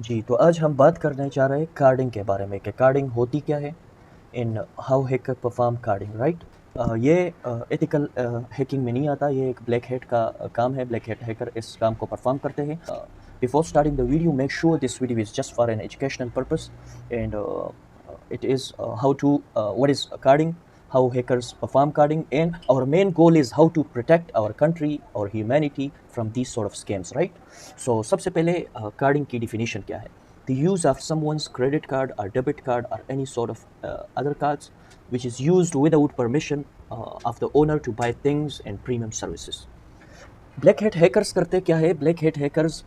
जी, तो आज हम बात करने जा रहे हैं कार्डिंग के बारे में कि कार्डिंग होती क्या है in how hacker perform carding, right? ये एथिकल हैकिंग में नहीं आता, ये एक ब्लैक हैट का काम है। ब्लैक हैट हैकर इस काम को परफॉर्म करते हैं। Before starting the video, make sure this video is just for an educational purpose and it is how to what is carding, how hackers perform carding, and our main goal is how to protect our country or humanity from these sort of scams, right? So सबसे पहले carding की definition क्या है? The use of someone's credit card or debit card or any sort of other cards which is used without permission of the owner to buy things and premium services. Black hate hackers करते क्या है? Black hate hackers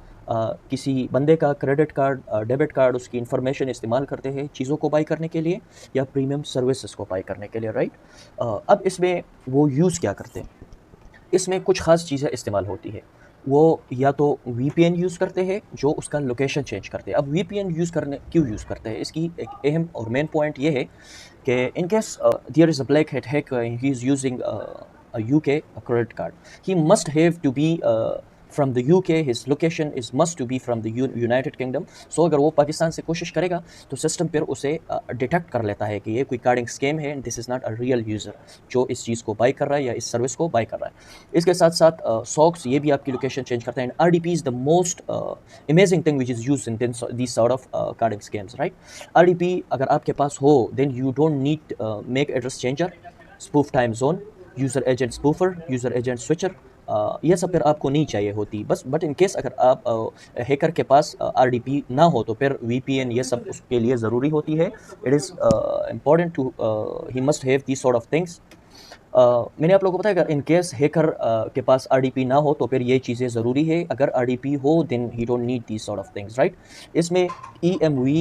किसी बंदे का credit card, debit card, उसकी information इस्तेमाल करते हैं चीज़ों को बाई करने के लिए या प्रीमियम सर्विसेज को बाई करने के लिए, राइट? अब इसमें वो यूज़ क्या करते हैं? इसमें कुछ ख़ास चीज़ें इस्तेमाल होती है। वो या तो वीपीएन यूज़ करते हैं जो उसका लोकेशन चेंज करते हैं। अब वीपीएन यूज़ करने क्यों यूज़ करते हैं? इसकी एक अहम और मेन पॉइंट ये है कि in case there is a black hat hacker, he is using a UK credit card. He must have to be from the UK. His location is must to be from the United Kingdom. So अगर वो पाकिस्तान से कोशिश करेगा तो system फिर उसे detect कर लेता है कि ये कोई कार्डिंग स्कैम है and this is not a real user जो इस चीज़ को बाई कर रहा है या इस सर्विस को बाई कर रहा है। इसके साथ साथ सॉक्स ये भी आपकी लोकेशन चेंज करता है and RDP is the most amazing thing which is use in this sort of carding scams, right? RDP अगर आपके पास हो then you don't need make address changer, spoof time zone, user agent spoofer, user agent switcher, ये सब फिर आपको नहीं चाहिए होती बस। बट इन केस अगर आप हैकर के पास RDP ना हो तो फिर VPN ये सब उसके लिए ज़रूरी होती है। It is important to he must have this sort of things. मैंने आप लोगों को बताया अगर इन केस हैकर के पास RDP ना हो तो फिर ये चीज़ें ज़रूरी है। अगर RDP हो then he don't need this sort of things, right? इसमें EMV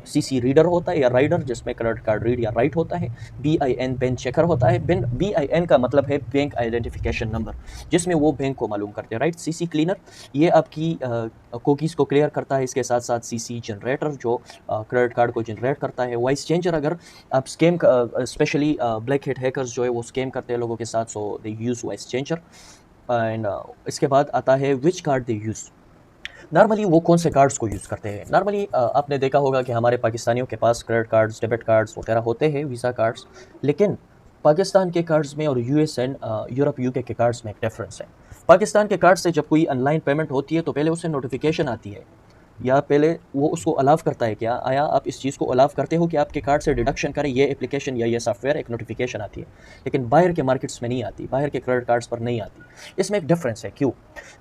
CC रीडर होता है या राइडर, जिसमें क्रेडिट कार्ड रीड या राइट होता है। BIN बैंक चेकर होता है। BIN का मतलब है बैंक आइडेंटिफिकेशन नंबर, जिसमें वो बैंक को मालूम करते हैं, राइट? CC क्लीनर ये आपकी कुकीज़ को क्लियर करता है। इसके साथ साथ CC जनरेटर जो क्रेडिट कार्ड को जनरेट करता है। वॉइस चेंजर अगर आप scam specially black hate hackers जो है वो स्कैम करते हैं लोगों के साथ, सो दे यूज़ वॉइस चेंजर। एंड इसके बाद आता है विच कार्ड दे यूज़। नॉर्मली वो कौन से कार्ड्स को यूज़ करते हैं? नॉर्मली आपने देखा होगा कि हमारे पाकिस्तानियों के पास क्रेडिट कार्ड्स, डेबिट कार्ड्स वगैरह होते हैं, वीज़ा कार्ड्स। लेकिन पाकिस्तान के कार्ड्स में और US एंड यूरोप UK के कार्ड्स में एक डिफरेंस है। पाकिस्तान के कार्ड से जब कोई ऑनलाइन पेमेंट होती है तो पहले उसे नोटिफिकेशन आती है या पहले वो उसको अलाव करता है क्या आया आप इस चीज़ को अलाव करते हो कि आपके कार्ड से डिडक्शन करें ये एप्लीकेशन या ये सॉफ्टवेयर, एक नोटिफिकेशन आती है। लेकिन बाहर के मार्केट्स में नहीं आती, बाहर के क्रेडिट कार्ड्स पर नहीं आती। इसमें एक डिफरेंस है। क्यों?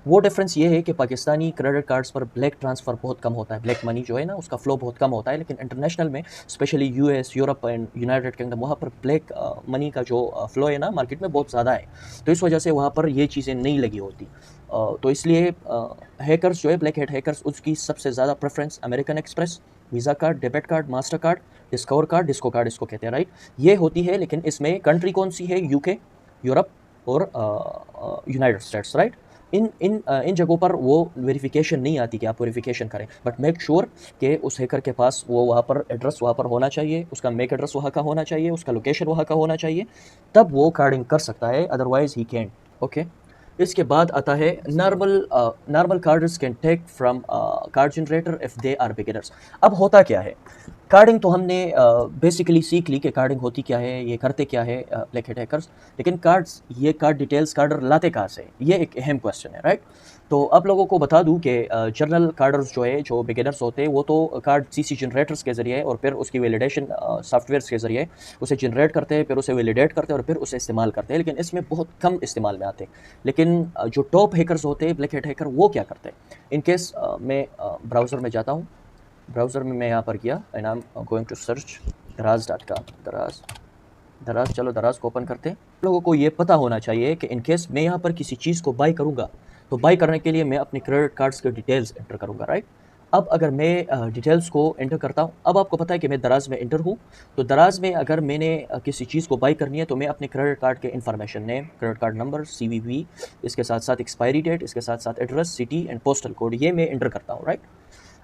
वो डिफरेंस ये है कि पाकिस्तानी क्रेडिट कार्ड्स पर ब्लैक ट्रांसफ़र बहुत कम होता है, ब्लैक मनी जो है ना उसका फ्लो बहुत कम होता है। लेकिन इंटरनेशनल में specially US, Europe and United kingdom, वहाँ पर ब्लैक मनी का जो फ्लो है ना मार्केट में बहुत ज़्यादा है। तो इस वजह से वहाँ पर ये चीज़ें नहीं लगी होती। तो इसलिए हैकर्स जो है ब्लैक हेट हैकर्स, उसकी सबसे ज़्यादा preference American express, visa card, debit card, master card, discover card, disco card इसको कहते हैं, राइट? ये होती है। लेकिन इसमें कंट्री कौन सी है? UK, यूरोप और यूनाइटेड स्टेट्स, राइट? इन जगहों पर वो वेरिफिकेशन नहीं आती कि आप वेरिफिकेशन करें। बट मेक श्योर कि उस हैकर के पास वो वहाँ पर एड्रेस वहाँ पर होना चाहिए, उसका मेक एड्रेस वहाँ का होना चाहिए, उसका लोकेशन वहाँ का होना चाहिए, तब वो कार्डिंग कर सकता है, अदरवाइज ही कैन। ओके। इसके बाद आता है normal cards can take from card generator if they are beginners. अब होता क्या है? कार्डिंग तो हमने बेसिकली सीख ली कि कार्डिंग होती क्या है, ये करते क्या है ब्लैक हेट हैकर्स। लेकिन ये कार्ड डिटेल्स कार्डर लाते कहाँ से? ये एक अहम क्वेश्चन है, राइट? तो आप लोगों को बता दूं कि जनरल कार्डर्स जो है, जो बिगिनर्स होते हैं, वो तो कार्ड CC जनरेटर्स के ज़रिए और फिर उसकी वैलिडेशन सॉफ्टवेयर्स के ज़रिए उसे जनरेट करते हैं, फिर उसे वैलिडेट करते हैं और फिर उसे इस्तेमाल करते हैं। लेकिन इसमें बहुत कम इस्तेमाल में आते हैं। लेकिन जो टॉप हैकर्स होते हैं, ब्लैक हेट हैकर, वो क्या करते हैं? इन केस मैं ब्राउज़र में जाता हूँ। ब्राउज़र में मैं यहाँ पर गया and I am going to search daraz.com। Daraz, चलो दराज को ओपन करते हैं। लोगों को ये पता होना चाहिए कि इन केस मैं यहाँ पर किसी चीज़ को बाई करूँगा तो बाई करने के लिए मैं अपने क्रेडिट कार्ड्स के डिटेल्स एंटर करूँगा, राइट? अब अगर मैं डिटेल्स को एंटर करता हूँ, अब आपको पता है कि मैं दराज में एंटर हूँ। तो दराज में अगर मैंने किसी चीज़ को बाई करनी है तो मैं अपने क्रेडिट कार्ड के information, name, credit card number, CVV, इसके साथ साथ एक्सपायरी डेट, इसके साथ साथ address, city and postal code, ये मैं एंटर करता हूँ, राइट?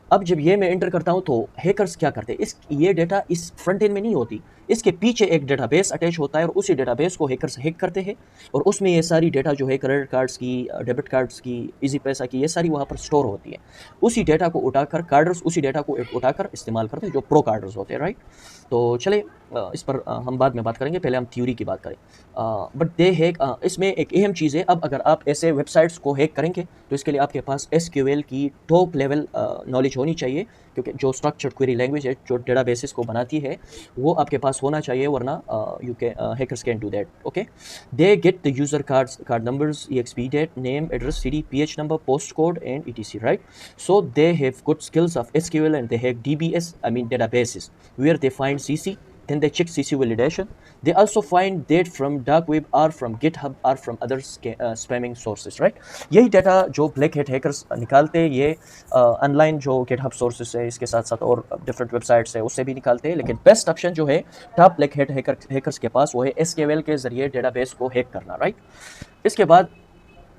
अब जब ये मैं एंटर करता हूँ तो हैकर्स क्या करते हैं, ये डेटा इस फ्रंट एंड में नहीं होती, इसके पीछे एक डेटाबेस अटैच होता है और उसी डेटाबेस को हैकर्स हैक करते हैं और उसमें ये सारी डेटा जो है क्रेडिट कार्ड्स की, डेबिट कार्ड्स की, इजी पैसा की, ये सारी वहाँ पर स्टोर होती है। उसी डेटा को उठाकर कार्डर्स उसी डेटा को उठाकर इस्तेमाल करते हैं, जो प्रो कार्डर्स होते हैं, राइट। तो चले इस पर हम बाद में बात करेंगे, पहले हम थ्योरी की बात करें। बट दे हैक, इसमें एक अहम चीज़ है, अब अगर आप ऐसे वेबसाइट्स को हैक करेंगे तो इसके लिए आपके पास SQL की टॉप लेवल नॉलेज होनी चाहिए, क्योंकि जो स्ट्रक्चर्ड क्वेरी लैंग्वेज है जो डेटाबेसेस को बनाती है वो आपके पास होना चाहिए, वरना you can hackers can do that. Okay, they get the user card numbers, EXP date, name, address, CD, PH number, post code and ETC, right. So they have good skills of SQL and they have DBS, I mean databases, where they find CC, then they check CC validation. They also find that from dark web or from GitHub or from other spamming sources, right? यही data जो black hat hackers निकालते हैं, ये online जो GitHub sources है इसके साथ साथ और डिफरेंट वेबसाइट्स है उससे भी निकालते हैं, लेकिन बेस्ट ऑप्शन जो है टॉप ब्लैक हैट हैकर्स के पास वो है SQL के जरिए डेटाबेस को हैक करना, राइट। इसके बाद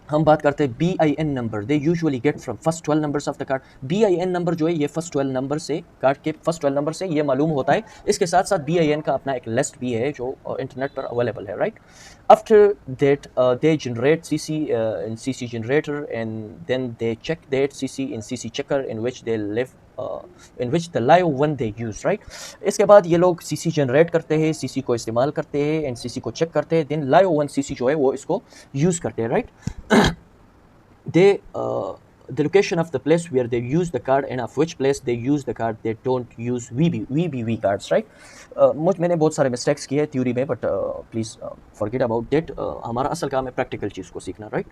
हम बात करते हैं BIN number, they usually get from first 12 numbers of the card. BIN number जो है ये फर्स्ट 12 नंबर से, कार्ड के फर्स्ट 12 नंबर से ये मालूम होता है। इसके साथ साथ BIN का अपना एक लिस्ट भी है जो इंटरनेट पर अवेलेबल है, right. After that they generate CC in CC generator and then they check that CC in CC checker in which they live in which the live one they use, right। इसके बाद ये लोग CC generate करते हैं, CC को इस्तेमाल करते हैं एंड CC को चेक करते हैं, देन लाइव वन CC जो है वो इसको यूज़ करते हैं, right. they the location of the place where they use the card and of which place they use the card, they don't use VBV cards, right। मैंने बहुत सारे mistakes किए थ्योरी में, but please forget about that. हमारा असल काम है practical चीज़ को सीखना, राइट।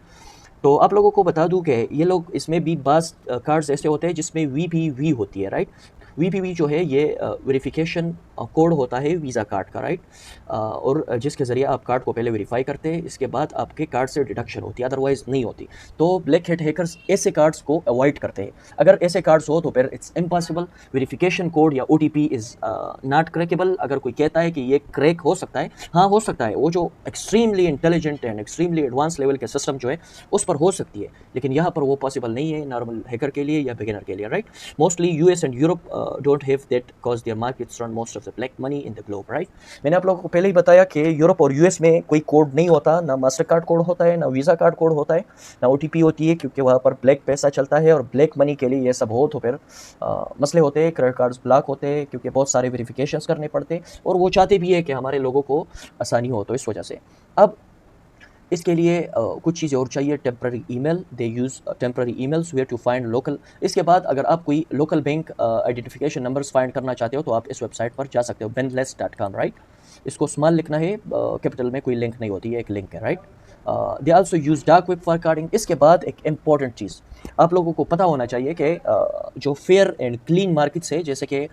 तो आप लोगों को बता दूं कि ये लोग, इसमें भी बास कार्ड्स ऐसे होते हैं जिसमें VBV होती है, राइट। VBV जो है ये वेरिफिकेशन कोड होता है वीज़ा कार्ड का, राइट। और जिसके ज़रिए आप कार्ड को पहले वेरीफाई करते हैं, इसके बाद आपके कार्ड से डिडक्शन होती है, अदरवाइज़ नहीं होती। तो ब्लैक हैट हैकर्स ऐसे कार्ड्स को अवॉइड करते हैं। अगर ऐसे कार्ड्स हो तो फिर इट्स इम्पॉसिबल, वेरिफिकेशन कोड या OTP इज़ नॉट क्रैकेबल। अगर कोई कहता है कि ये क्रैक हो सकता है, हाँ हो सकता है, वो जो extremely intelligent and extremely advance level के सिस्टम जो है उस पर हो सकती है, लेकिन यहाँ पर वो पॉसिबल नहीं है नॉर्मल हैकर के लिए या बिगिनर के लिए, right. Mostly US and Europe don't have that cause their markets run most of the black money in the globe, right. मैंने आप लोगों को पहले ही बताया कि यूरोप और US में कोई कोड नहीं होता, ना मास्टर कार्ड कोड होता है, ना वीज़ा कार्ड कोड होता है, ना OTP होती है, क्योंकि वहाँ पर ब्लैक पैसा चलता है और ब्लैक मनी के लिए ये सब हो तो फिर मसले होते हैं, क्रेडिट कार्ड्स ब्लॉक होते हैं, क्योंकि बहुत सारे वेरिफिकेशंस करने पड़ते हैं और वो चाहते भी है कि हमारे लोगों को आसानी हो, तो इस वजह से अब इसके लिए कुछ चीज़ें और चाहिए। Temporary email, they use temporary emails where to find local. इसके बाद अगर आप कोई local bank identification numbers find करना चाहते हो तो आप इस वेबसाइट पर जा सकते हो, benless.com, राइट। इसको स्मॉल लिखना है, कैपिटल में कोई लिंक नहीं होती है, एक लिंक है, right. They also use dark web for carding. इसके बाद एक इम्पॉर्टेंट चीज़ आप लोगों को पता होना चाहिए कि जो फेयर एंड क्लीन मार्केट्स है, जैसे कि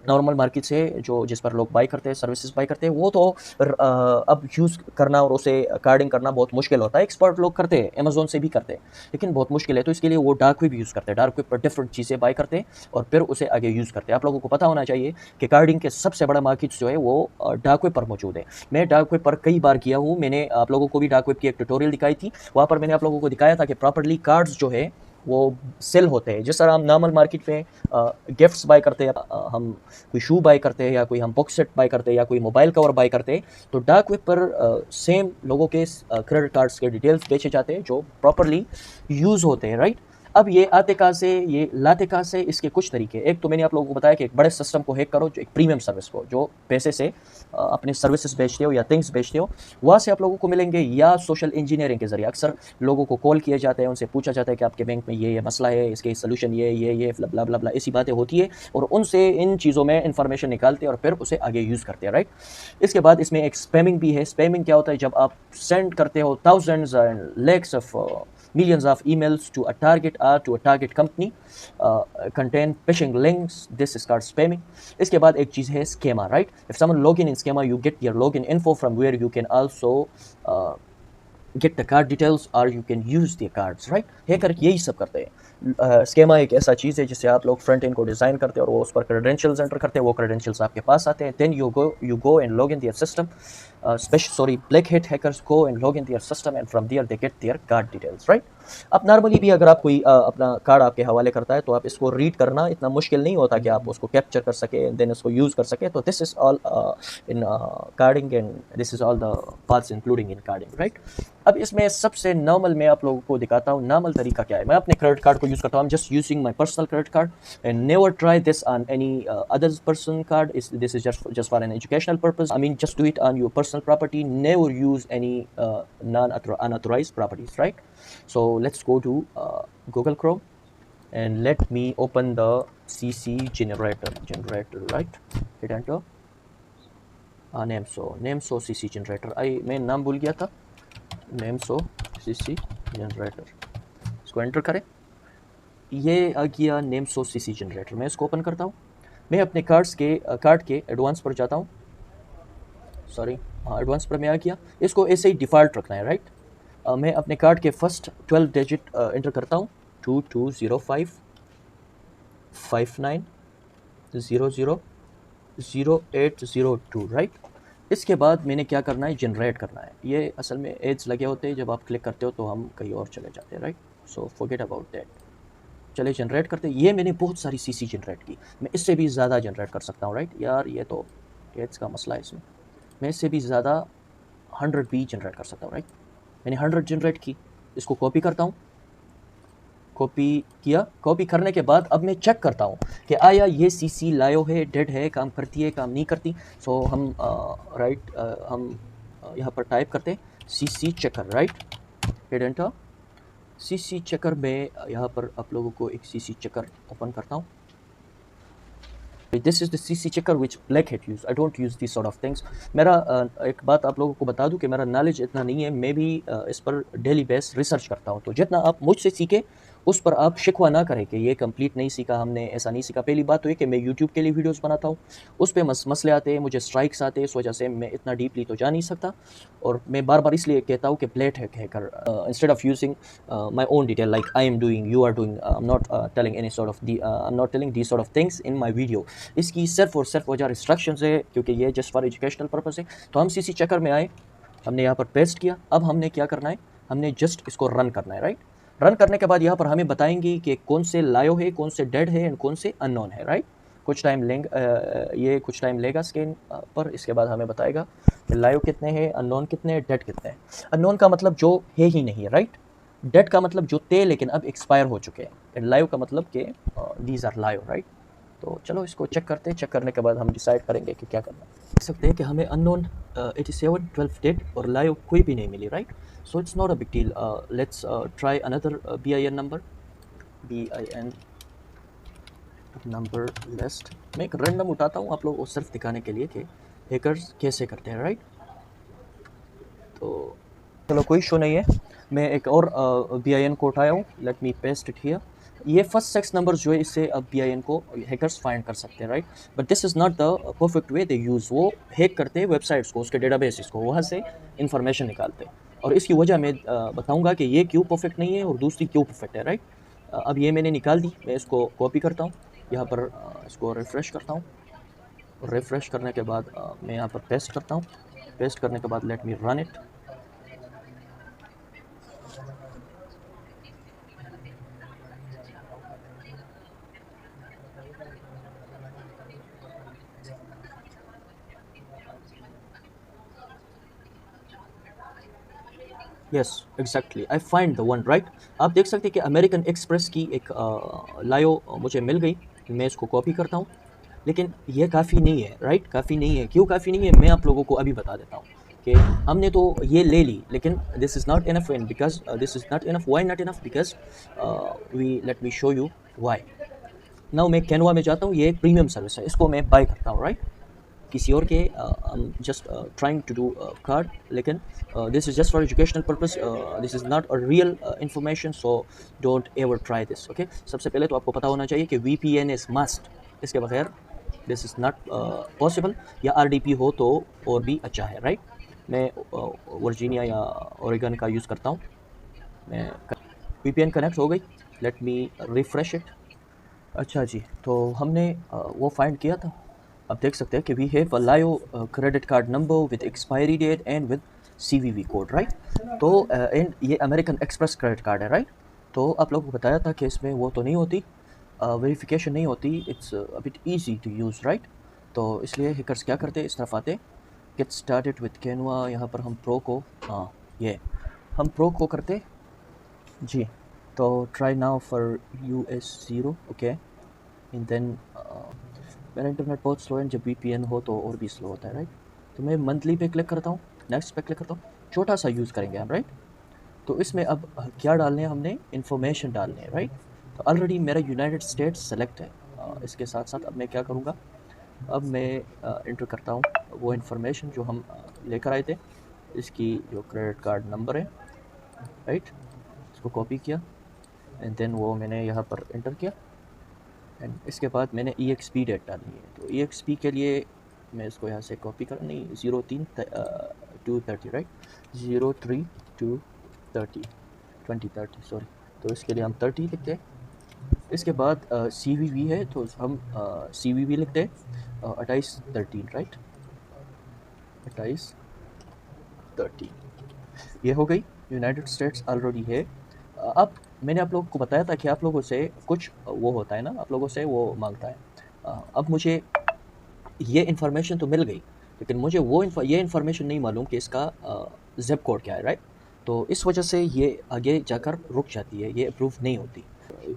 नॉर्मल मार्केट्स है जो जिस पर लोग बाई करते हैं, सर्विसेज बाई करते हैं, वो तो अब यूज़ करना और उसे कार्डिंग करना बहुत मुश्किल होता है। एक्सपर्ट लोग करते हैं, अमेजोन से भी करते हैं, लेकिन बहुत मुश्किल है, तो इसके लिए वो डार्क वेब यूज़ करते हैं। डार्क वेब पर डिफरेंट चीज़ें बाई करते हैं और फिर उसे आगे यूज़ करते हैं। आप लोगों को पता होना चाहिए कि कार्डिंग के सबसे बड़ा मार्केट्स जो है वो डार्क वेब पर मौजूद है। मैं डार्क वेब पर कई बार किया हूँ, मैंने आप लोगों को भी डार्क वेब की एक ट्यूटोरियल दिखाई थी, वहाँ पर मैंने आप लोगों को दिखाया था कि प्रॉपर्ली कार्ड्स जो है वो सेल होते हैं। जिस तरह हम नॉर्मल मार्केट में गिफ्ट्स बाय करते हैं, हम कोई शू बाय करते हैं या कोई हम बॉक्स सेट बाय करते हैं या कोई मोबाइल कवर बाय करते हैं, तो डार्क वेब पर सेम लोगों के क्रेडिट कार्ड्स के डिटेल्स बेचे जाते हैं जो प्रॉपर्ली यूज़ होते हैं, राइट। अब ये आते कहाँ से, ये लाते कहाँ से, इसके कुछ तरीके। एक तो मैंने आप लोगों को बताया कि एक बड़े सिस्टम को हैक करो, जो एक प्रीमियम सर्विस को, जो पैसे से अपने सर्विसेज बेचते हो या थिंग्स बेचते हो, वहाँ से आप लोगों को मिलेंगे, या सोशल इंजीनियरिंग के जरिए। अक्सर लोगों को कॉल किए जाते हैं, उनसे पूछा जाता है कि आपके बैंक में ये मसला है, इसके सोल्यूशन ये ब्ला ब्ला ब्ला, ऐसी बातें होती है, और उनसे इन चीज़ों में इंफॉर्मेशन निकालते हैं और फिर उसे आगे यूज़ करते हैं, राइट। इसके बाद इसमें एक स्पैमिंग भी है। स्पैमिंग क्या होता है, जब आप सेंड करते हो thousands and lakhs of millions of emails to a target or to a target company contain phishing links, this is called spamming. इसके बाद एक चीज़ है schema, right? If someone log in schema, you get your login info from where you can also get the card details or you can use the cards, right? Hacker यही सब करते हैं। Schema एक ऐसा चीज़ है जिससे आप लोग फ्रंट एंड को डिज़ाइन करते हैं और वो उस पर क्रेडेंशियल्स एंटर करते हैं, वो क्रेडेंशियल्स आपके पास आते हैं, then you go and log in their system. black hat hackers go and log in their system and from there they get their card details, right? अब नॉर्मली भी अगर आप कोई अपना कार्ड आपके हवाले करता है तो आप इसको रीड करना इतना मुश्किल नहीं होता कि आप उसको कैप्चर कर सके एंड देन उसको यूज़ कर सके। तो this is all in carding and this is all the parts including in carding, right? अब इसमें सबसे नॉर्मल मैं आप लोगों को दिखाता हूँ नॉर्मल तरीका क्या है। मैं अपने क्रेडिट कार्ड को यूज़ करता हूँ, just using my personal credit card and never try this on any other person card. This is just for an educational purpose. I mean, just do it on your personal property. Never use any unauthorized properties, right? So let's go to Google Chrome and let me open the CC generator, right? Hit enter. Nameso CC generator. मैं नाम भूल गया था। Nameso CC generator. इसको enter करें। ये आ गया नेमसो CC generator. मैं इसको ओपन करता हूँ। मैं अपने कार्ड के एडवांस पर जाता हूँ। सॉरी, हाँ, एडवांस पर मैं आ गया। इसको ऐसे ही डिफ़ॉल्ट रखना है, राइट? मैं अपने कार्ड के फर्स्ट 12 डिजिट एंटर करता हूँ, 2205 59 00 0802, राइट? इसके बाद मैंने क्या करना है, जनरेट करना है। ये असल में एड्स लगे होते हैं, जब आप क्लिक करते हो तो हम कहीं और चले जाते हैं, right? So forget about that. चले जनरेट करते। ये मैंने बहुत सारी सीसी जनरेट की, मैं इससे भी ज़्यादा जनरेट कर सकता हूँ, राइट? यार ये तो एड्स का मसला है इसमें। मैं इससे भी ज़्यादा 100 भी जनरेट कर सकता हूँ, राइट? मैंने 100 जनरेट की। इसको कॉपी करता हूँ। कॉपी किया। कॉपी करने के बाद अब मैं चेक करता हूँ कि आया ये सीसी लायो है, डेड है, काम करती है, काम नहीं करती। सो हम हम यहाँ पर टाइप करते हैं CC checker, right? Hit enter. CC checker में यहाँ पर आप लोगों को एक सीसी चेकर ओपन करता हूँ। This is the CC checker which black hate use. I don't use this sort of things. मेरा एक बात आप लोगों को बता दूं कि मेरा नॉलेज इतना नहीं है। मैं भी इस पर डेली बेस रिसर्च करता हूं, तो जितना आप मुझसे सीखें उस पर आप शिकवा ना करें कि ये कंप्लीट नहीं सीखा हमने, ऐसा नहीं सीखा। पहली बात तो ये कि मैं यूट्यूब के लिए वीडियोस बनाता हूँ, उस पर मसले आते हैं, मुझे स्ट्राइक्स आते हैं, इस वजह से मैं इतना डीपली तो जा नहीं सकता। और मैं बार बार इसलिए कहता हूँ कि black hacker instead of using my own detail like I am doing, you are doing, I'm not telling any sort of I'm not telling these sort of things in my video. इसकी सिर्फ और सिर्फ वजह restrictions है, क्योंकि ये just for educational purpose है। तो हम सीसी चेकर में आए, हमने यहाँ पर पेस्ट किया। अब हमने क्या करना है, हमने जस्ट इसको रन करना है, राइट? रन करने के बाद यहाँ पर हमें बताएंगे कि कौन से लायो है, कौन से डेड है एंड कौन से अननोन है, राइट? कुछ टाइम कुछ टाइम लेगा स्क्रीन पर। इसके बाद हमें बताएगा कि लायो कितने हैं, अननोन कितने हैं, डेड कितने हैं। अननोन का मतलब जो है ही नहीं है, राइट? डेड का मतलब जो थे लेकिन अब एक्सपायर हो चुके हैं। एंड लाइव का मतलब कि दीज आर लाइव, राइट? तो चलो इसको चेक करते हैं। चेक करने के बाद हम डिसाइड करेंगे कि क्या करना है। देख सकते हैं कि हमें अननोन 87 12 डेड और लाइव कोई भी नहीं मिली, right? So it's not a big deal. Let's try another BIN number, BIN number list. मैं एक रैंडम उठाता हूँ आप लोगों को सिर्फ दिखाने के लिए कि हैकर्स कैसे करते हैं, राइट? तो चलो कोई इशू नहीं है। मैं एक और BIN को उठाया हूँ। Let me paste it here. ये फर्स्ट 6 नंबर जो है, इससे अब BIN को हैकर्स फाइंड कर सकते हैं, right? But this is not the perfect way they use. वो हैक करते हैं वेबसाइट्स को, उसके डेटाबेसिस को, वहाँ से इंफॉर्मेशन निकालते हैं। और इसकी वजह मैं बताऊँगा कि ये क्यों परफेक्ट नहीं है और दूसरी क्यों परफेक्ट है, राइट? अब ये मैंने निकाल दी। मैं इसको कॉपी करता हूँ, यहाँ पर इसको रिफ़्रेश करता हूँ। रिफ़्रेश करने के बाद मैं यहाँ पर पेस्ट करता हूँ। पेस्ट करने के बाद let me run it. Yes exactly, I find the one, right? आप देख सकते हैं कि अमेरिकन एक्सप्रेस की एक लायो मुझे मिल गई। मैं इसको कॉपी करता हूँ, लेकिन ये काफ़ी नहीं है, राइट? काफ़ी नहीं है। क्यों काफ़ी नहीं है, मैं आप लोगों को अभी बता देता हूँ कि हमने तो ये ले ली, लेकिन this is not enough. Because this is not enough. Why not enough? Because let me show you why. Now मैं कैनवा में जाता हूँ। ये एक प्रीमियम सर्विस है, इसको मैं बाय करता हूँ, राइट? किसी और के just trying to do card, लेकिन this is just for educational purpose. This is not a real information, so don't ever try this, okay? सबसे पहले तो आपको पता होना चाहिए कि VPN इज़ मस्ट। इसके बगैर दिस इज़ नॉट पॉसिबल। या RDP हो तो और भी अच्छा है, राइट? मैं वर्जीनिया या ओरेगन का यूज़ करता हूँ। मैं VPN कनेक्ट हो गई। Let me refresh it. अच्छा जी, तो हमने वो फाइंड किया था। आप देख सकते हैं कि we have a live credit card number with expiry date and with CVV code, right. तो एंड ये अमेरिकन एक्सप्रेस क्रेडिट कार्ड है, राइट। तो आप लोगों को बताया था कि इसमें वो तो नहीं होती, वेरिफिकेशन नहीं होती, it's a bit easy to use, right. तो इसलिए हैकर्स क्या करते हैं, इस तरफ आते, गेट स्टार्टेड विद कैनवा, यहाँ पर हम प्रो को, हाँ ये हम प्रो को करते जी। तो try now for US0, okay. And then मेरा इंटरनेट बहुत स्लो है, जब VPN हो तो और भी स्लो होता है, राइट। तो मैं मंथली पे क्लिक करता हूँ, नेक्स्ट पे क्लिक करता हूँ, छोटा सा यूज़ करेंगे हम, राइट। तो इसमें अब क्या डालने हैं, हमने इन्फॉर्मेशन डालनी है, राइट। तो ऑलरेडी मेरा यूनाइटेड स्टेट्स सेलेक्ट है। इसके साथ साथ अब मैं क्या करूँगा, अब मैं इंटर करता हूँ वो इन्फॉर्मेशन जो हम लेकर आए थे, इसकी जो क्रेडिट कार्ड नंबर है, राइट। इसको कॉपी किया एंड देन वो मैंने यहाँ पर इंटर किया एंड इसके बाद मैंने EXP डेट डालनी है। तो EXP के लिए मैं इसको यहाँ से कॉपी कर, नहीं 03/2/30, राइट, 03/2/30, 2030 सॉरी। तो इसके लिए हम 30 लिखते हैं। इसके बाद CVV है तो हम CVV लिखते हैं 28/13, राइट, 28/13। ये हो गई, यूनाइटेड स्टेट्स ऑलरेडी है। अब मैंने आप लोगों को बताया था कि आप लोगों से कुछ वो होता है ना, आप लोगों से वो मांगता है। अब मुझे ये इन्फॉर्मेशन तो मिल गई, लेकिन मुझे वो ये इन्फॉर्मेशन नहीं मालूम कि इसका ज़िप कोड क्या है, राइट। तो इस वजह से ये आगे जाकर रुक जाती है, ये अप्रूव नहीं होती।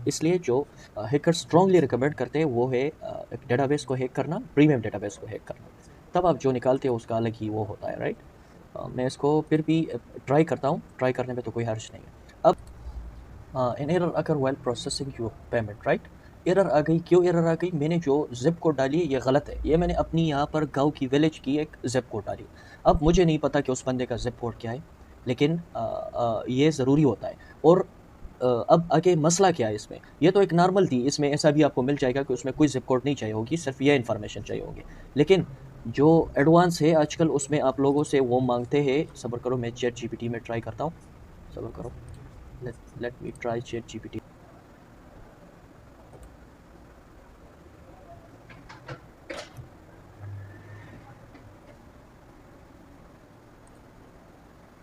इसलिए जो हैकर स्ट्रांगली रिकमेंड करते हैं वो है एक डेटाबेस को हैक करना, प्रीमियम डेटाबेस को हैक करना, तब आप जो निकालते हो उसका अलग ही वो होता है, राइट। मैं इसको फिर भी ट्राई करता हूँ, ट्राई करने में तो कोई हर्ज नहीं है। अब an error occur while processing your payment, right. Error आ गई, क्यों एरर आ गई, मैंने जो ज़िप कोड डाली है ये गलत है, ये मैंने अपनी यहाँ पर गांव की विलेज की एक ज़िप कोड डाली। अब मुझे नहीं पता कि उस बंदे का ज़िप कोड क्या है, लेकिन ये ज़रूरी होता है। और अब आगे मसला क्या है इसमें, ये तो एक नॉर्मल थी, इसमें ऐसा भी आपको मिल जाएगा कि उसमें कोई ज़िप कोड नहीं चाहिए होगी, सिर्फ ये इन्फॉर्मेशन चाहिए होगी। लेकिन जो एडवांस है आजकल उसमें आप लोगों से वो मांगते हैं, सब्र करो मैं ChatGPT में ट्राई करता हूँ, सब्र करो, let me try ChatGPT।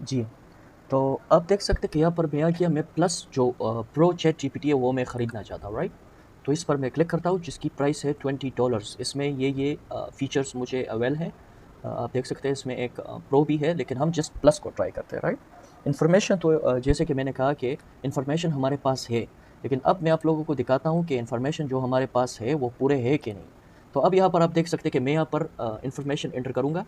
जी। तो आप देख सकते हैं कि यहाँ पर मैं क्या किया, मैं प्लस जो प्रो ChatGPT है वो मैं ख़रीदना चाहता हूँ, राइट। तो इस पर मैं क्लिक करता हूँ जिसकी प्राइस है $20। इसमें ये फ़ीचर्स मुझे अवेल हैं। आप देख सकते हैं इसमें एक प्रो भी है, लेकिन हम जस्ट प्लस को ट्राई करते हैं, राइट। इन्फॉर्मेशन तो जैसे कि मैंने कहा कि इन्फॉर्मेशन हमारे पास है, लेकिन अब मैं आप लोगों को दिखाता हूँ कि इन्फॉर्मेशन जो हमारे पास है वो पूरे है कि नहीं। तो अब यहाँ पर आप देख सकते हैं कि मैं यहाँ पर इन्फॉर्मेशन एंटर करूँगा,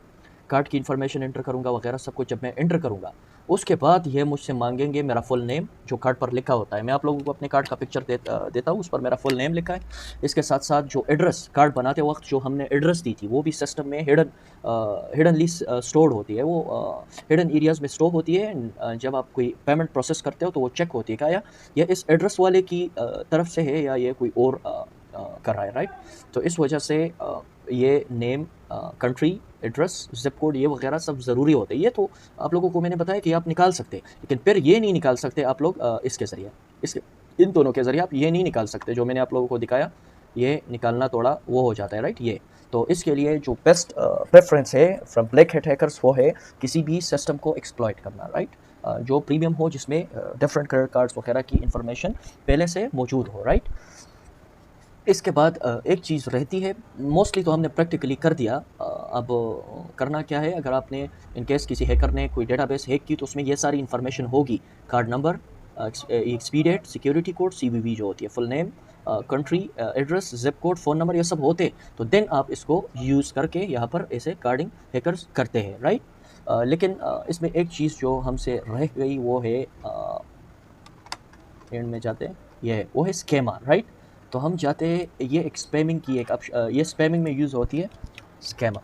कार्ड की इन्फॉर्मेशन एंटर करूँगा वगैरह सब कुछ। जब मैं एंटर करूँगा उसके बाद ये मुझसे मांगेंगे मेरा फुल नेम जो कार्ड पर लिखा होता है। मैं आप लोगों को अपने कार्ड का पिक्चर देता हूँ, उस पर मेरा फुल नेम लिखा है। इसके साथ साथ जो एड्रेस कार्ड बनाते वक्त जो हमने एड्रेस दी थी वो भी सिस्टम में हिडनली स्टोर्ड होती है, वो हिडन एरियाज़ में स्टोर होती है। जब आप कोई पेमेंट प्रोसेस करते हो तो वो चेक होती है क्या या इस एड्रेस वाले की तरफ से है या ये कोई और कर रहा है, राइट। तो इस वजह से ये name, country, address, zip code ये वगैरह सब ज़रूरी होते हैं। ये तो आप लोगों को मैंने बताया कि आप निकाल सकते हैं, लेकिन फिर ये नहीं निकाल सकते आप लोग इसके ज़रिए, इसके इन दोनों के ज़रिए आप ये नहीं निकाल सकते जो मैंने आप लोगों को दिखाया, ये निकालना थोड़ा वो हो जाता है, राइट। ये तो इसके लिए जो बेस्ट प्रेफरेंस है फ्रॉम ब्लैक हैट हैकर्स वो है किसी भी सिस्टम को एक्सप्लॉइट करना, राइट। जो प्रीमियम हो, जिसमें डिफरेंट क्रेडिट कार्ड्स वगैरह की इन्फॉर्मेशन पहले से मौजूद हो, राइट। इसके बाद एक चीज़ रहती है, मोस्टली तो हमने प्रैक्टिकली कर दिया। अब करना क्या है, अगर आपने इन केस किसी हैकर ने कोई डेटाबेस हैक की तो उसमें ये सारी इन्फॉर्मेशन होगी, card number, expiry date, security code, CVV जो होती है, full name, country, address, zip code, phone number, ये सब होते, तो देन आप इसको यूज़ करके यहाँ पर ऐसे कार्डिंग हैकर्स करते हैं, राइट। लेकिन इसमें एक चीज़ जो हमसे रह गई वो है, एंड में जाते हैं, वो है स्कैमा, राइट। तो हम जाते हैं, ये एक स्पैमिंग की एक ये स्पैमिंग में यूज़ होती है स्कैमा।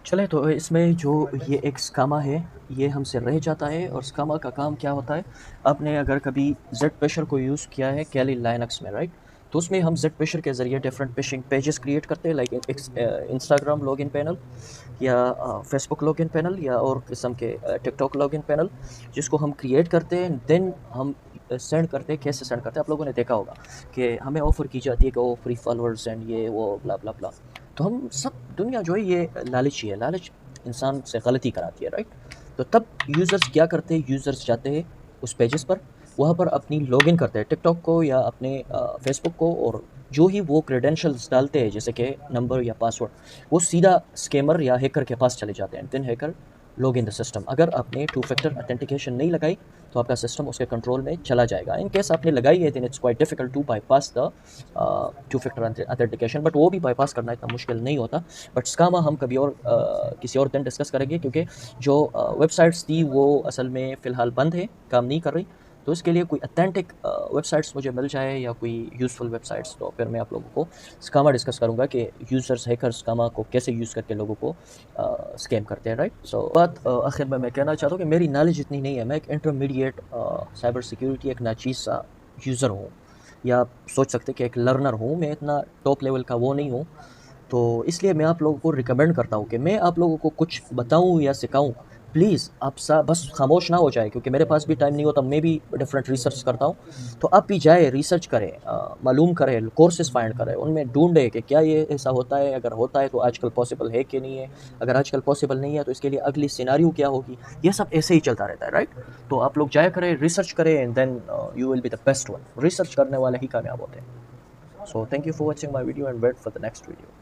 चले तो इसमें जो ये एक स्कामा है ये हमसे रह जाता है, और स्कामा का काम क्या होता है, आपने अगर कभी जेड पेशर को यूज़ किया है कैली लाइनक्स में, राइट। तो उसमें हम जेड पेशर के ज़रिए डिफरेंट फिशिंग पेजेस क्रिएट करते हैं, लाइक इंस्टाग्राम लॉगिन पैनल या फेसबुक लॉगिन पैनल या और किस्म के टिकटॉक लॉगिन पैनल, जिसको हम क्रिएट करते हैं। देन हम सेंड करते हैं, कैसे सेंड करते हैं, आप लोगों ने देखा होगा कि हमें ऑफ़र की जाती है कि ओ फ्री फॉलोअर्स एंड ये वो ब्ला ब्ला ब्ला। तो हम सब दुनिया जो है ये लालची है, लालच इंसान से गलती कराती है, राइट? तो तब यूज़र्स क्या करते हैं, यूज़र्स जाते हैं उस पेजेस पर, वहाँ पर अपनी लॉगिन करते हैं टिकटॉक को या अपने फेसबुक को, और जो ही वो क्रेडेंशियल्स डालते हैं जैसे कि नंबर या पासवर्ड, वो सीधा स्कैमर या हैकर के पास चले जाते हैं। Then hacker log in the system. अगर आपने टू फैक्टर ऑथेंटिकेशन नहीं लगाई तो आपका सिस्टम उसके कंट्रोल में चला जाएगा। इन केस आपने लगाई है then it's quite difficult to bypass the two factor authentication, but वो भी बाईपास करना इतना मुश्किल नहीं होता। बट स्कामा हम कभी और किसी और दिन डिस्कस करेंगे, क्योंकि जो वेबसाइट्स थी वो असल में फ़िलहाल बंद है, काम नहीं कर रही। तो इसके लिए कोई ऑथेंटिक वेबसाइट्स मुझे मिल जाए या कोई यूज़फुल वेबसाइट्स, तो फिर मैं आप लोगों को स्कामा डिस्कस करूँगा कि यूज़र्स हैकर्स स्कामा को कैसे यूज़ करके लोगों को स्कैम करते हैं, राइट? सो बात आखिर में मैं कहना चाहता हूँ कि मेरी नॉलेज इतनी नहीं है, मैं एक इंटरमीडिएट साइबर सिक्योरिटी एक नाचीज़ सा यूज़र हूँ, या आप सोच सकते हैं कि एक लर्नर हूँ, मैं इतना टॉप लेवल का वो नहीं हूँ। तो इसलिए मैं आप लोगों को रिकमेंड करता हूँ कि मैं आप लोगों को कुछ बताऊँ या सिखाऊँ, प्लीज़ आप सा बस खामोश ना हो जाए, क्योंकि मेरे पास भी टाइम नहीं होता, मैं भी डिफरेंट रिसर्च करता हूँ। तो आप भी जाए, रिसर्च करें, मालूम करें, कोर्सेज़ फाइंड करें, उनमें ढूँढें कि क्या ये ऐसा होता है, अगर होता है तो आजकल पॉसिबल है कि नहीं है, अगर आजकल पॉसिबल नहीं है तो इसके लिए अगली सिनेरियो क्या होगी, ये सब ऐसे ही चलता रहता है, राइट? तो आप लोग जाया करें, रिसर्च करें, and then you will be the best one. Research करने वाले ही कामयाब होते हैं। So thank you for watching my video and wait for the next video.